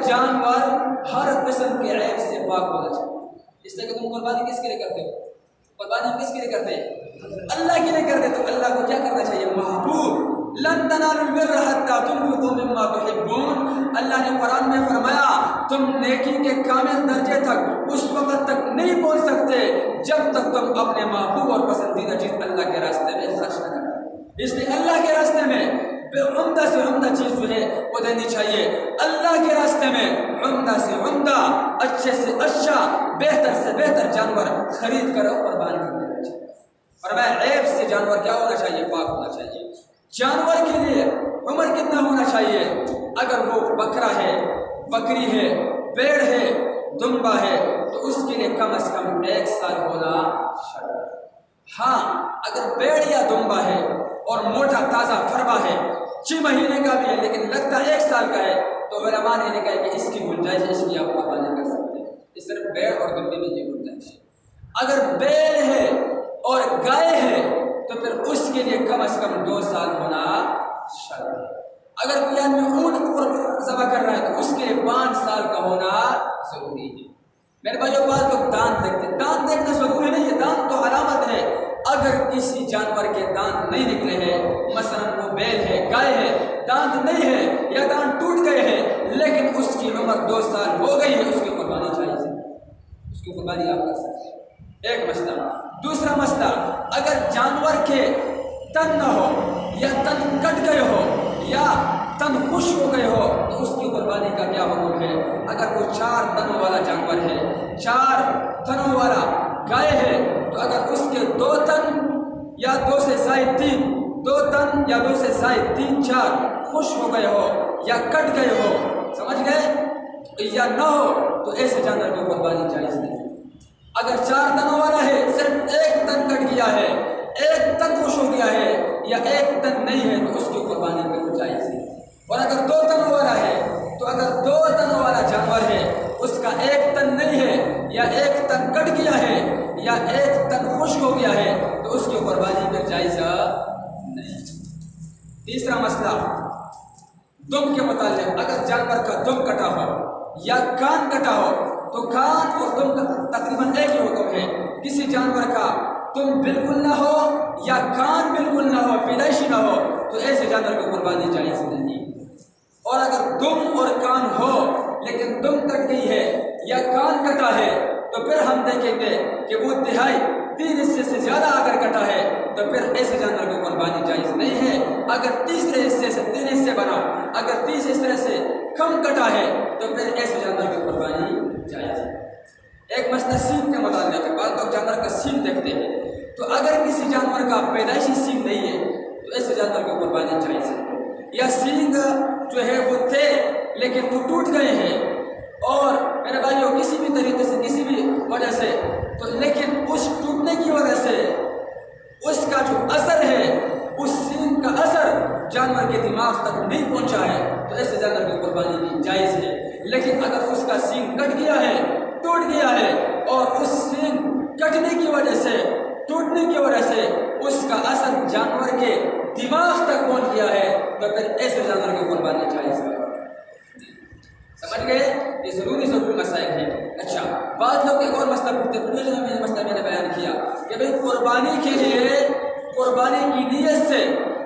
جانور ہر قسم کے عیب سے پاک ہونا چاہیے. اس لیے کہ تم قربانی کس کے لیے کرتے ہو؟ قربانی ہم کس کے لیے کرتے ہیں؟ اللہ کے لیے کرتے. تو اللہ کو کیا کرنا چاہیے؟ محبوب. لن تنالوا البر حتى تنفقوا مما تحبون. اللہ نے قرآن میں فرمایا تم نیکی کے کامل درجے تک اس وقت تک نہیں پہنچ سکتے جب تک تم اپنے محبوب اور پسندیدہ چیز اللہ کے راستے میں خرچ نہ کرو. اس لیے اللہ کے راستے میں عمدہ سے عمدہ چیز جو ہے وہ دینی چاہیے. اللہ کے راستے میں عمدہ سے عمدہ، اچھے سے اچھا، بہتر سے بہتر جانور خرید کر اور قربان کر دینا چاہیے. فرمایا عیب سے جانور کیا ہونا چاہیے؟ پاک ہونا چاہیے. جانور کے لیے عمر کتنا ہونا چاہیے؟ اگر وہ بکرا ہے، بکری ہے، بھیڑ ہے، دمبا ہے تو اس کے لیے کم از کم 1 سال ہونا شرط. ہاں اگر بھیڑ یا دمبا ہے اور موٹا تازہ فرما ہے 6 مہینے کا بھی ہے لیکن لگتا 1 سال کا ہے تو علماء نے کہا کہ اس کی گنجائش ہے، اس کی آپ قربانی کر سکتے ہیں. اس طرح بھیڑ اور دمبے میں یہ گنجائش ہے. اگر بیل ہے اور گائے ہے تو پھر اس کے لیے کم از کم 2 سال ہونا شرط ہے. اگر کوئی آدمی اونٹ ذبح کر رہا ہے تو اس کے لیے 5 سال کا ہونا ضروری ہے. میرے بھائیوں بعض لوگ دانت دیکھتے ہیں. دانت دیکھنا ضروری نہیں ہے، دانت تو علامت ہے. اگر کسی جانور کے دانت نہیں نکلے ہیں، مثلا وہ بیل ہے، گائے ہے، دانت نہیں ہے یا دانت ٹوٹ گئے ہیں لیکن اس کی عمر 2 سال ہو گئی ہے، اس کی قربانی چاہیے. اس کی قربانی آپ کر سکتے ہیں. ایک مسئلہ. دوسرا مسئلہ، اگر جانور کے تن نہ ہو یا تن کٹ گئے ہو یا تن خشک ہو گئے ہو تو اس کی قربانی کا کیا حکم ہے؟ اگر وہ 4 تنوں والا جانور ہے، 4 تنوں والا گائے ہے تو اگر اس کے 2 تن یا 2 سے زائد 3، 2 تن یا 2 سے زائد 3، 4 خشک ہو گئے ہو یا کٹ گئے ہو، سمجھ گئے، یا نہ ہو تو ایسے جانور کی قربانی جائز نہیں. اگر 4 تنوں والا ہے، صرف 1 تن کٹ گیا ہے، 1 تن خوش ہو گیا ہے یا 1 تن نہیں ہے تو اس کی قربانی بالکل جائز ہے. اور اگر 2 تنوں والا ہے تو اگر 2 تنوں والا جانور ہے، اس کا 1 تن نہیں ہے یا 1 تن کٹ گیا ہے یا 1 تن خشک ہو گیا ہے تو اس کی قربانی پھر جائز نہیں. تیسرا مسئلہ دم کے متعلق. اگر جانور کا دم کٹا ہو یا کان کٹا ہو تو کان اور دم کا تقریباً ایک ہی حکم ہے. کسی جانور کا دم بالکل نہ ہو یا کان بالکل نہ ہو، پیدائشی نہ ہو تو ایسے جانور کی قربانی جائز نہیں. اور اگر دم اور کان ہو لیکن دم کٹ گئی ہے یا کان کٹا ہے تو پھر ہم دیکھیں گے کہ وہ 3 حصے سے زیادہ اگر کٹا ہے تو پھر ایسے جانور کی قربانی جائز نہیں ہے. اگر تیسرے حصے سے 3 حصے بنا، اگر 30 حصے سے کم کٹا ہے تو پھر ایسے جانور کی قربانی جائز ہے. ایک مسئلہ سینگ کے متعلق ہے. بعض لوگ جانور کا سینگ دیکھتے ہیں تو اگر کسی جانور کا پیدائشی سینگ نہیں ہے تو ایسے جانور کی قربانی جائز ہے. یا سینگ جو ہے وہ تھے لیکن وہ ٹوٹ گئے ہیں اور میرے بھائیوں کسی بھی طریقے سے کسی بھی وجہ سے تو لیکن اس ٹوٹنے کی وجہ سے اس کا جو اثر ہے، اس سینگ کا اثر جانور کے دماغ تک نہیں پہنچا ہے تو ایسے جانور کی قربانی بھی جائز ہے. لیکن اگر اس کا سینگ کٹ گیا ہے، ٹوٹ گیا ہے اور اس سینگ کٹنے کی وجہ سے، ٹوٹنے کی وجہ سے اس کا اثر جانور کے دماغ تک پہنچ گیا ہے تو پھر ایسے جانور کی قربانی جائز ہے. سمجھ گئے؟ یہ ضروری مسائل ہیں. اچھا، بعض لوگ ایک اور مسئلہ پوچھتے ہیں، جو مسئلہ میں نے بیان کیا کہ بھئی قربانی کے لیے، قربانی کی نیت سے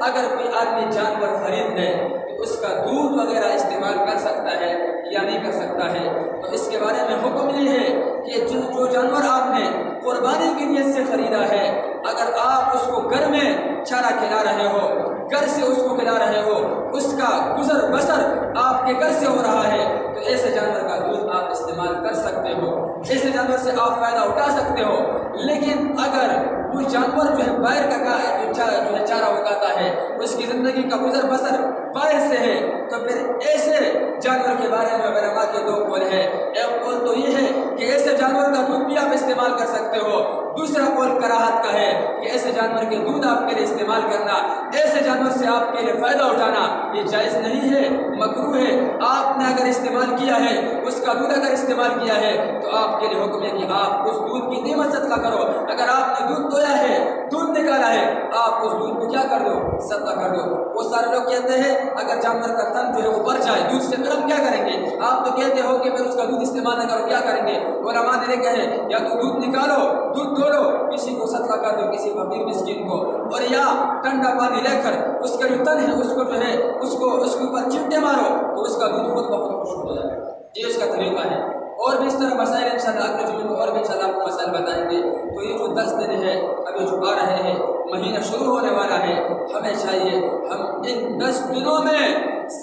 اگر کوئی آدمی جانور خرید ہے تو اس کا دودھ وغیرہ استعمال کر سکتا ہے یا نہیں کر سکتا ہے. تو اس کے بارے میں حکم یہ ہے کہ جو جانور آپ نے قربانی کی نیت سے خریدا ہے، اگر آپ اس کو گھر میں چارہ کھلا رہے ہو، گھر سے اس کو کھلا رہے ہو، اس کا گزر بسر آپ کے گھر سے ہو رہا ہے تو ایسے جانور کا دودھ آپ استعمال کر سکتے ہو، ایسے جانور سے آپ فائدہ اٹھا سکتے ہو. لیکن اگر کوئی جانور جو ہے باہر کا جو ہے چارہ اگاتا ہے، اس کی زندگی کا گزر بسر باہر سے ہے تو پھر ایسے جانور کے بارے میں علماء کے 2 قول ہے. ایک قول تو یہ ہے کہ ایسے جانور کا دودھ بھی آپ استعمال کر سکتے ہو. دوسرا قول کراہت کا ہے کہ ایسے جانور کے دودھ آپ کے لیے استعمال کرنا، ایسے جانور سے آپ کے لیے فائدہ اٹھانا یہ جائز نہیں ہے، مکروہ ہے. آپ نے اگر استعمال کیا ہے، اس کا دودھ اگر استعمال کیا ہے تو آپ کے لیے حکم ہے کہ آپ اس دودھ کی قیمت صدقہ کرو۔ اگر آپ نے دودھ دویا ہے، دودھ نکالا ہے، آپ اس دودھ کو کیا کر دو؟ صدقہ کر دو۔ وہ سارے لوگ کہتے ہیں اگر جانور کا تن جو ہے وہ بڑھ جائے دودھ سے پھر ہم کیا کریں گے؟ آپ تو کہتے ہو کہ پھر اس کا دودھ استعمال نہ کرو، کیا کریں گے؟ علماء نے کہے یا تو دودھ نکالو، دودھ دو لو، کسی کو صدقہ کر دو، کسی فقیر مسکین کو، اور یا ٹھنڈا پانی لے کر اس کا جو تن ہے اس کو جو ہے اس کے اوپر چمٹے مارو تو اس کا دودھ خود بخود خشک ہو جائے گا۔ یہ اس کا طریقہ ہے۔ اور بھی اس طرح مسائل انشاءاللہ اگلے جمعے میں اور بھی انشاءاللہ آپ کو مسائل بتائیں گے۔ تو یہ جو 10 دن ہے ابھی جو آ رہے ہیں، مہینہ شروع ہونے والا ہے، ہمیں چاہیے ہم ان 10 دنوں میں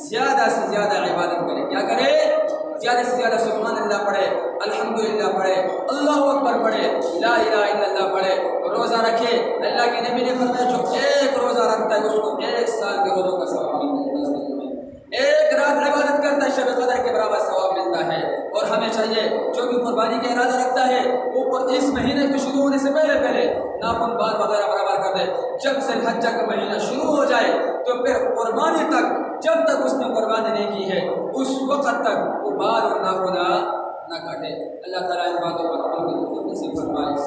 زیادہ سے زیادہ عبادت کریں۔ کیا کریں؟ زیادہ سے زیادہ سبحان اللہ پڑھے، الحمدللہ پڑھے، اللہ اکبر پڑھے، لا الہ الا اللہ پڑھے، روزہ رکھے۔ اللہ کے نبی نے فرمایا جو ایک روزہ رکھتا ہے اس کو 1 سال کے روزوں کا ثواب ملتا ہے۔ ایک رات عبادت کرتا ہے شب قدر کے برابر ثواب ملتا ہے۔ اور ہمیں چاہیے جو بھی قربانی کا ارادہ رکھتا ہے وہ اس مہینے کے شروع ہونے سے پہلے ناخن بال وغیرہ برابر کر دے۔ جب ذی الحجہ کا مہینہ شروع ہو جائے تو پھر قربانی تک، جب تک اس نے قربانی نہیں کی ہے اس وقت تک وہ بال اور ناخن نہ کاٹے۔ اللہ تعالیٰ ان باتوں پر عمل کی توفیق نصیب فرمائے۔